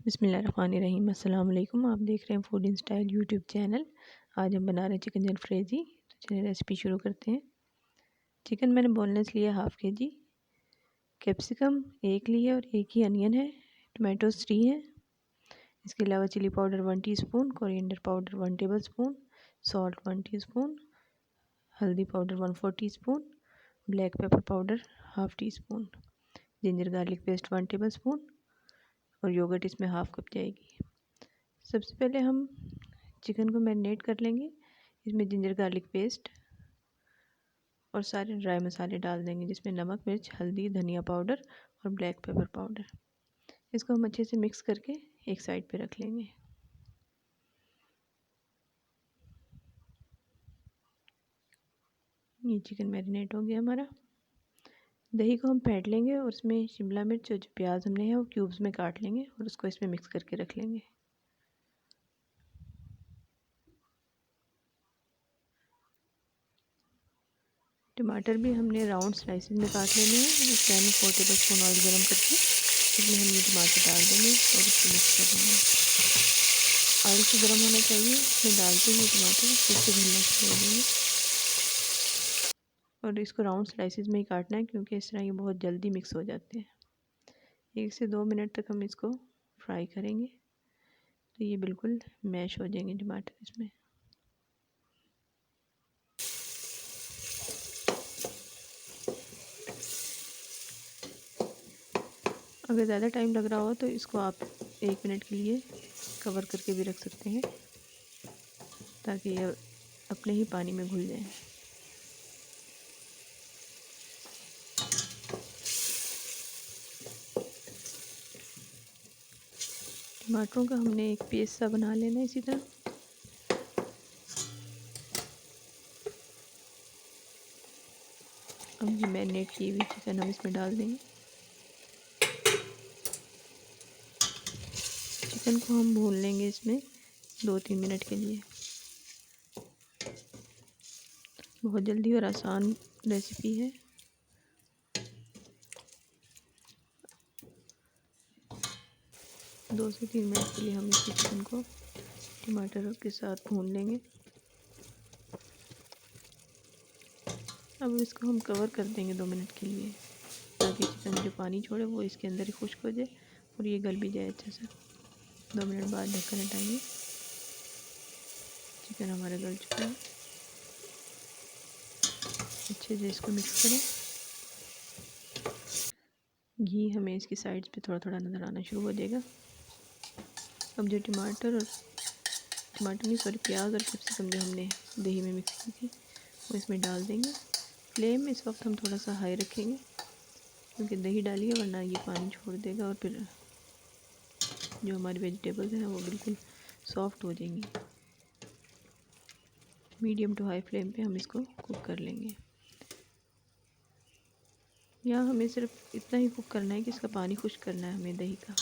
बिस्मिल्लाहिर्रहमानिर्रहीम। अस्सलाम वालेकुम। आप देख रहे हैं food in style YouTube channel. आज हम बना रहे हैं चिकन जलफ्रेज़ी। तो चलिए रेसिपी शुरू करते हैं। चिकन मैंने बोनलेस लिया हाफ़ के जी, कैप्सिकम एक लिया और एक ही अनियन है, टमाटोज़ 3 हैं। इसके अलावा chilli powder 1 teaspoon, coriander powder 1 tablespoon, salt 1 teaspoon, हल्दी powder 1/4 teaspoon, black pepper powder half teaspoon, ginger garlic paste 1 tablespoon और योगर्ट इसमें हाफ़ कप जाएगी। सबसे पहले हम चिकन को मैरिनेट कर लेंगे। इसमें जिंजर गार्लिक पेस्ट और सारे ड्राई मसाले डाल देंगे, जिसमें नमक, मिर्च, हल्दी, धनिया पाउडर और ब्लैक पेपर पाउडर। इसको हम अच्छे से मिक्स करके एक साइड पे रख लेंगे। ये चिकन मैरिनेट हो गया हमारा। दही को हम फेंट लेंगे और उसमें शिमला मिर्च और जो प्याज हमने है वो क्यूब्स में काट लेंगे और उसको इसमें मिक्स करके रख लेंगे। टमाटर भी हमने राउंड स्लाइसेस में काट लेने हैं। इस पैन में 4 टेबलस्पून ऑयल गर्म करके इसमें हम ये टमाटर डाल देंगे और इसको मिक्स कर लेंगे। ऑयल को गर्म होना चाहिए। इसमें डालते ही टमाटर फिर से भुनना छोड़ देंगे और इसको राउंड स्लाइसेस में ही काटना है, क्योंकि इस तरह ये बहुत जल्दी मिक्स हो जाते हैं। 1 से 2 मिनट तक हम इसको फ्राई करेंगे तो ये बिल्कुल मैश हो जाएंगे टमाटर इसमें। अगर ज़्यादा टाइम लग रहा हो तो इसको आप 1 मिनट के लिए कवर करके भी रख सकते हैं, ताकि ये अपने ही पानी में घुल जाए। टमाटरों का हमने एक पेस्ट सा बना लेना है इसी तरह। अब ये मैरिनेट की हुई चिकन हम इसमें डाल देंगे। चिकन को हम भून लेंगे इसमें 2-3 मिनट के लिए। बहुत जल्दी और आसान रेसिपी है। दो से 3 मिनट के लिए हम इस चिकन को टमाटर के साथ भून लेंगे। अब इसको हम कवर कर देंगे 2 मिनट के लिए, ताकि चिकन जो पानी छोड़े वो इसके अंदर ही खुश्क हो जाए और ये गल भी जाए अच्छे से। 2 मिनट बाद ढक्कन हटाएंगे। चिकन हमारा गल चुका है। अच्छे से इसको मिक्स करें। घी हमें इसकी साइड्स पे थोड़ा थोड़ा नज़र आना शुरू हो जाएगा। अब जो टमाटर नहीं सॉरी प्याज और कैप्सिकम जो हमने दही में मिक्स की थी वो इसमें डाल देंगे। फ्लेम इस वक्त हम थोड़ा सा हाई रखेंगे, क्योंकि दही डालिए वरना ये पानी छोड़ देगा और फिर जो हमारी वेजिटेबल्स हैं वो बिल्कुल सॉफ्ट हो जाएंगी। मीडियम टू हाई फ्लेम पे हम इसको कुक कर लेंगे। यहाँ हमें सिर्फ इतना ही कुक करना है कि इसका पानी खुश्क करना है हमें दही का।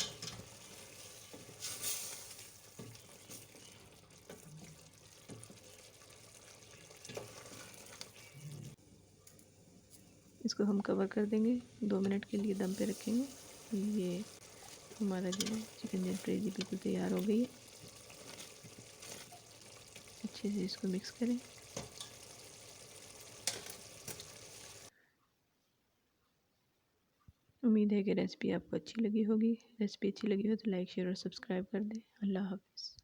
इसको हम कवर कर देंगे, 2 मिनट के लिए दम पे रखेंगे। ये हमारा जो चिकन जलफ्रेज़ी बिल्कुल तैयार हो गई है। अच्छे से इसको मिक्स करें। उम्मीद है कि रेसिपी आपको अच्छी लगी होगी। रेसिपी अच्छी लगी हो तो लाइक, शेयर और सब्सक्राइब कर दें। अल्लाह हाफ़िज़।